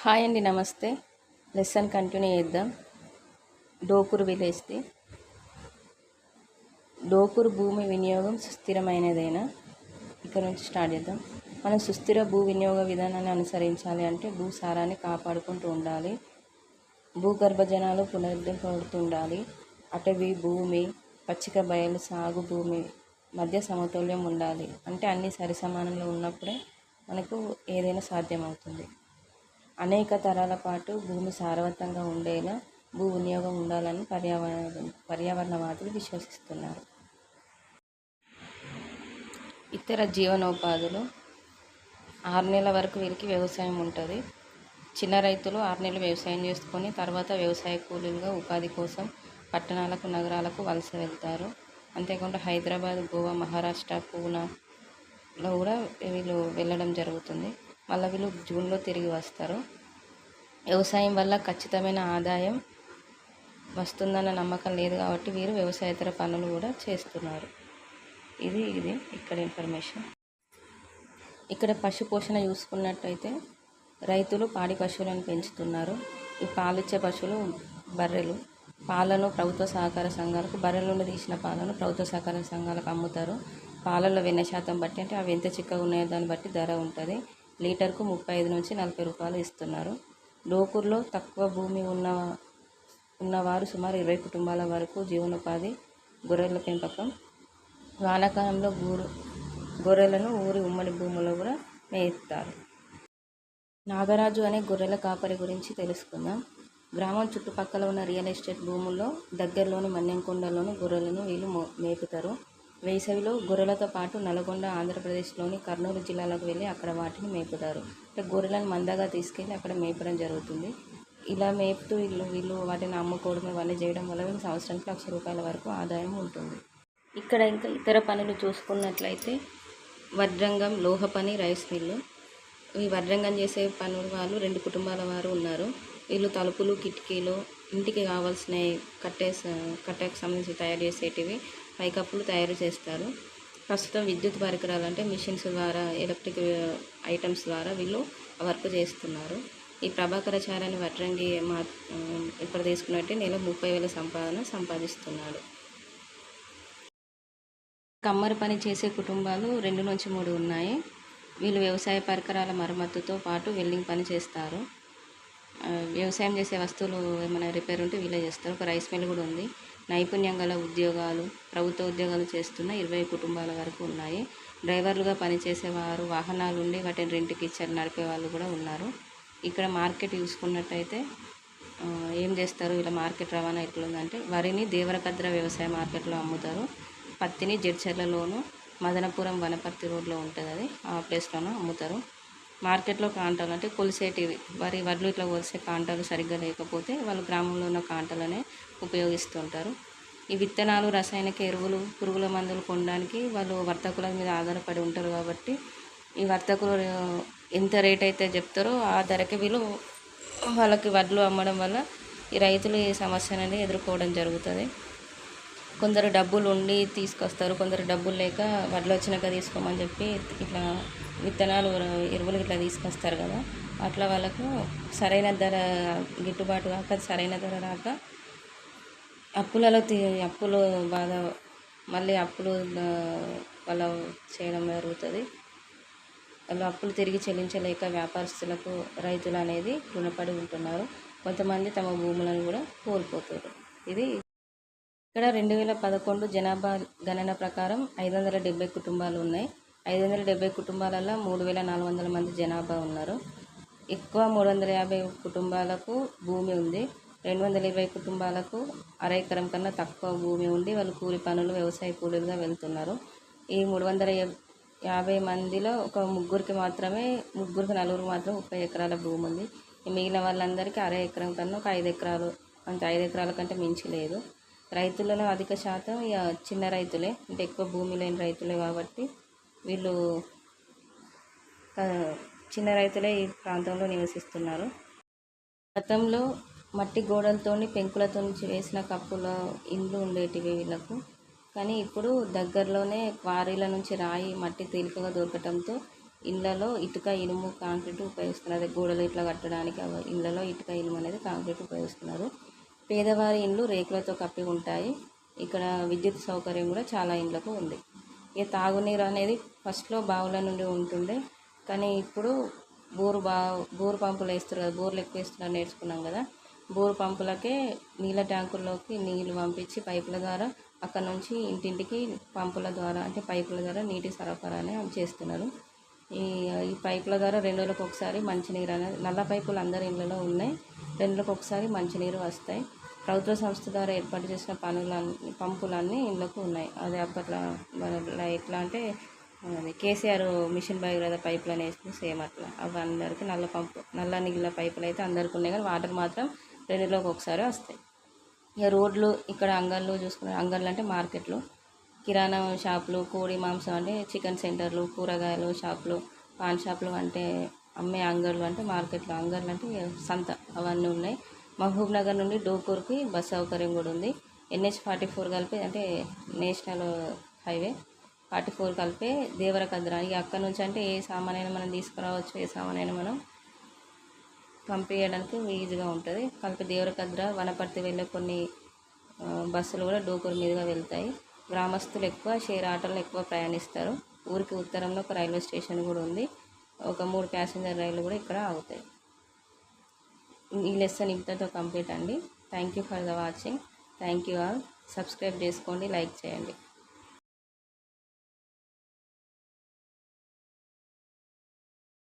Hi అండి, నమస్తే. Lesson continue చేద్దాం. డోకూరు విలేజ్ది. డోకూరు భూమి వినియోగం సుస్థిరమైనదేనా? ఇక్కడ నుంచి స్టార్ట్ చేద్దాం. మనం సుస్థిర భూ వినియోగ విధానాన్ని అనుసరించాలి అంటే భూసారాన్ని కాపాడుకుంటూ ఉండాలి, భూగర్భ జలాలు పునరుద్ధరింపబడుతూ ఉండాలి, అటవీ భూమి, పచ్చిక బయలు, సాగు భూమి మధ్య సమతుల్యం ఉండాలి. అంటే అన్నీ సరిసమానంలో ఉన్నప్పుడే మనకు ఏదైనా సాధ్యమవుతుంది. అనేక తరాల పాటు భూమి సారవంతంగా ఉండేలా భూ వినియోగం ఉండాలని పర్యావరణవాదులు విశ్వసిస్తున్నారు. ఇతర జీవనోపాధులు 6 నెలల వరకు వీరికి వ్యవసాయం ఉంటుంది. చిన్న రైతులు 6 నెలలు వ్యవసాయం చేసుకొని తర్వాత వ్యవసాయ కూలీలుగా ఉపాధి కోసం పట్టణాలకు, నగరాలకు వలస వెళ్తారు. అంతేకాకుండా హైదరాబాద్, గోవా, మహారాష్ట్ర, పూనాలో కూడా వీళ్ళు వెళ్ళడం జరుగుతుంది. మళ్ళీ వీళ్ళు జూన్లో తిరిగి వస్తారు. వ్యవసాయం వల్ల ఖచ్చితమైన ఆదాయం వస్తుందన్న నమ్మకం లేదు కాబట్టి వీరు వ్యవసాయేతర పనులు కూడా చేస్తున్నారు. ఇది ఇక్కడ ఇన్ఫర్మేషన్. ఇక్కడ పశు పోషణ చూసుకున్నట్టయితే రైతులు పాడి పశువులను పెంచుతున్నారు. ఈ పాలిచ్చే పశువులు బర్రెలు. పాలను ప్రభుత్వ సహకార సంఘాలకు, బర్రెల నుండి తీసిన పాలను ప్రభుత్వ సహకార సంఘాలకు అమ్ముతారు. పాలల్లో వెన్న శాతం బట్టి, అంటే అవి ఎంత చిక్కగా ఉన్నాయో దాన్ని బట్టి ధర ఉంటుంది. లీటర్కు 35 నుంచి 40 రూపాయలు ఇస్తున్నారు. డోకూరులో తక్కువ భూమి ఉన్నవారు సుమారు 20 కుటుంబాల వరకు జీవనోపాధి గొర్రెల పెంపకం. వానాకాలంలో గొర్రెలను ఊరి ఉమ్మడి భూముల్లో కూడా మేపుతారు. నాగరాజు అనే గొర్రెల కాపరి గురించి తెలుసుకుందాం. గ్రామం చుట్టుపక్కల ఉన్న రియల్ ఎస్టేట్ భూముల్లో దగ్గరలోని మన్నెంకొండలోని గొర్రెలను వీళ్ళు మేపుతారు. వేసవిలో గొర్రెలతో పాటు నల్గొండ, ఆంధ్రప్రదేశ్లోని కర్నూలు జిల్లాలకు వెళ్ళి అక్కడ వాటిని మేపుతారు. అంటే గొర్రెలను మందగా తీసుకెళ్ళి అక్కడ మేపడం జరుగుతుంది. ఇలా మేపుతూ వీళ్ళు వాటిని అమ్ముకోవడం ఇవన్నీ చేయడం వల్ల వీళ్ళు సంవత్సరానికి 1,00,000 రూపాయల వరకు ఆదాయం ఉంటుంది. ఇక్కడ ఇంకా ఇతర పనులు చూసుకున్నట్లయితే వడ్రంగం, లోహ పని, రైస్ మిల్లు. ఈ వడ్రంగం చేసే పనులు వాళ్ళు 2 కుటుంబాల వారు ఉన్నారు. వీళ్ళు తలుపులు, కిటికీలు, ఇంటికి కావాల్సిన కట్టెకు సంబంధించి తయారు చేసేటివి, పైకప్పులు తయారు చేస్తారు. ప్రస్తుతం విద్యుత్ పరికరాలు అంటే మిషన్స్ ద్వారా, ఎలక్ట్రిక్ ఐటమ్స్ ద్వారా వీళ్ళు వర్క్ చేస్తున్నారు. ఈ ప్రభాకరాచార్య వడ్రంగి ఇప్పుడు తీసుకున్నట్టే నెల 30,000 సంపాదిస్తున్నాడు. కమ్మరి పని చేసే కుటుంబాలు 2 నుంచి 3 ఉన్నాయి. వీళ్ళు వ్యవసాయ పరికరాల మరమ్మతుతో పాటు వెల్డింగ్ పని చేస్తారు. వ్యవసాయం చేసే వస్తువులు ఏమైనా రిపేర్ ఉంటే వీళ్ళే చేస్తారు. ఒక రైస్ మిల్ కూడా ఉంది. నైపుణ్యం గల ఉద్యోగాలు, ప్రభుత్వ ఉద్యోగాలు చేస్తున్న 20 కుటుంబాల వరకు ఉన్నాయి. డ్రైవర్లుగా పనిచేసేవారు, వాహనాలు ఉండి వాటిని రెంట్కి ఇచ్చి నడిపే వాళ్ళు కూడా ఉన్నారు. ఇక్కడ మార్కెట్ చూసుకున్నట్టయితే ఏం చేస్తారు, ఇలా మార్కెట్ రవాణా ఎట్లుందంటే వరిని దేవరకద్ర వ్యవసాయ మార్కెట్లో అమ్ముతారు. పత్తిని జడ్చర్లలోను, మదనపురం, వనపర్తి రోడ్లో ఉంటుంది, అది ఆ ప్లేస్లోనూ అమ్ముతారు. మార్కెట్లో కాంటాలు అంటే కొలిసేటివి, వడ్లు ఇట్లా కొలిసే కాంటాలు సరిగ్గా లేకపోతే వాళ్ళు గ్రామంలో ఉన్న కాంటాలనే ఉపయోగిస్తుంటారు. ఈ విత్తనాలు, రసాయనిక ఎరువులు, పురుగుల మందులు కొనడానికి వాళ్ళు వర్తకుల మీద ఆధారపడి ఉంటారు. కాబట్టి ఈ వర్తకులు ఎంత రేట్ అయితే చెప్తారో ఆ ధరకే వీళ్ళు వాళ్ళకి వడ్లు అమ్మడం వల్ల ఈ రైతులు ఈ సమస్య అనేది ఎదుర్కోవడం జరుగుతుంది. కొందరు డబ్బులు ఉండి తీసుకొస్తారు, కొందరు డబ్బులు లేక వడ్లు వచ్చినాక తీసుకోమని చెప్పి ఇట్లా విత్తనాలు, ఎరువులు ఇట్లా తీసుకొస్తారు కదా, అట్లా వాళ్ళకు సరైన ధర గిట్టుబాటు కాక, సరైన ధర రాక అప్పులు బాగా మళ్ళీ అప్పులు వాళ్ళ చేయడం జరుగుతుంది. వాళ్ళు అప్పులు తిరిగి చెల్లించలేక వ్యాపారస్తులకు, రైతులు అనేది రుణపడి ఉంటున్నారు. కొంతమంది తమ భూములను కూడా కోల్పోతారు. ఇది ఇక్కడ 2011 జనాభా గణన ప్రకారం 570 కుటుంబాలు ఉన్నాయి. 570 కుటుంబాలలో 3,400 మంది జనాభా ఉన్నారు. ఎక్కువ 350 కుటుంబాలకు భూమి ఉంది. 220 కుటుంబాలకు అర ఎకరం కన్నా తక్కువ భూమి ఉండి వాళ్ళు కూలి పనులు, వ్యవసాయ కూలీలుగా వెళ్తున్నారు. ఈ 350 మందిలో ఒక ముగ్గురికి మాత్రమే, నలుగురు మాత్రం 30 ఎకరాల భూమి ఉంది. మిగిలిన వాళ్ళందరికీ అర ఎకరం కన్నా ఒక 5 ఎకరాలు, అంత 5 ఎకరాల కంటే మించి లేదు. రైతులలో అధిక శాతం ఇక చిన్న రైతులే, అంటే ఎక్కువ భూమి లేని రైతులే. కాబట్టి వీళ్ళు చిన్న రైతులే ఈ ప్రాంతంలో నివసిస్తున్నారు. గతంలో మట్టి గోడలతోని, పెంకులతో వేసిన కప్పుల ఇండ్లు ఉండేటివి వీళ్ళకు. కానీ ఇప్పుడు దగ్గరలోనే క్వారీల నుంచి రాయి, మట్టి తేలికగా దొరకటంతో ఇళ్ళలో ఇటుక ఇనుము కాంక్రీట్ ఉపయోగిస్తున్నారు. గోడలు ఇట్లా కట్టడానికి ఇళ్ళలో ఇటుక ఇనుము అనేది కాంక్రీట్ ఉపయోగిస్తున్నారు. పేదవారి ఇండ్లు రేకులతో కప్పి ఉంటాయి. ఇక్కడ విద్యుత్ సౌకర్యం కూడా చాలా ఇండ్లకు ఉంది. ఇక తాగునీరు అనేది ఫస్ట్లో బావుల నుండి ఉంటుండే, కానీ ఇప్పుడు బోరు పంపులు వేస్తారు కదా, బోర్లు ఎక్కువ వేస్తున్నారు నేర్చుకున్నాం కదా. బోరు పంపులకే నీళ్ళ ట్యాంకుల్లోకి నీళ్ళు పంపించి పైపుల ద్వారా అక్కడ నుంచి ఇంటింటికి పంపుల ద్వారా అంటే పైపుల ద్వారా నీటి సరఫరాని చేస్తున్నారు. ఈ ఈ పైపుల ద్వారా 2 రోజులకు ఒకసారి మంచినీరు అనేది, నల్ల పైపులు అందరి ఇళ్ళలో ఉన్నాయి, 2 రోజులకు ఒకసారి మంచినీరు వస్తాయి. ప్రభుత్వ సంస్థ ద్వారా ఏర్పాటు చేసిన పంపులన్నీ ఇళ్ళకు ఉన్నాయి. అది అప్పట్లో ఎట్లా అంటే అది కేసీఆర్ మిషన్ భగీరథ పైపులను వేస్తే సేమ్ అట్లా అవి అందరికీ నల్ల నీళ్ళ పైపులు అయితే అందరికీ ఉన్నాయి, కానీ వాటర్ మాత్రం 2 రోజులకు ఒకసారి వస్తాయి. ఇక రోడ్లు ఇక్కడ అంగళ్ళు చూసుకున్న అంగళ్ళు అంటే మార్కెట్లు, కిరాణా షాపులు, కోడి మాంసం అంటే చికెన్ సెంటర్లు, కూరగాయలు షాపులు, పాన్ షాపులు అంటే అమ్మే అంగళ్ళు అంటే మార్కెట్లు, అంగళ్ళు అంటే సంత అవన్నీ ఉన్నాయి. మహబూబ్ నగర్ నుండి డోకూర్కి బస్ సౌకర్యం కూడా ఉంది. NH-44 కలిపి అంటే నేషనల్ హైవే 44 కలిపే దేవరకద్ర. ఇక అక్కడ నుంచి అంటే ఏ సామానైనా మనం తీసుకురావచ్చు, ఏ సామానైనా మనం పంపించడానికి ఈజీగా ఉంటుంది. కలిపి దేవరకద్ర వనపర్తి వెళ్ళే కొన్ని బస్సులు కూడా డోకూరు మీదుగా వెళ్తాయి. గ్రామస్తులు ఎక్కువ షేర్ ఆటోలు ఎక్కువ ప్రయాణిస్తారు. ఊరికి ఉత్తరంలో ఒక రైల్వే స్టేషన్ కూడా ఉంది. ఒక 3 ప్యాసింజర్ రైళ్ళు కూడా ఇక్కడ ఆగుతాయి. ఈ లెసన్ ఇంతతో కంప్లీట్ అండి. Thank you for the watching. Thank you all. Subscribe చేసుకోండి, లైక్ చేయండి.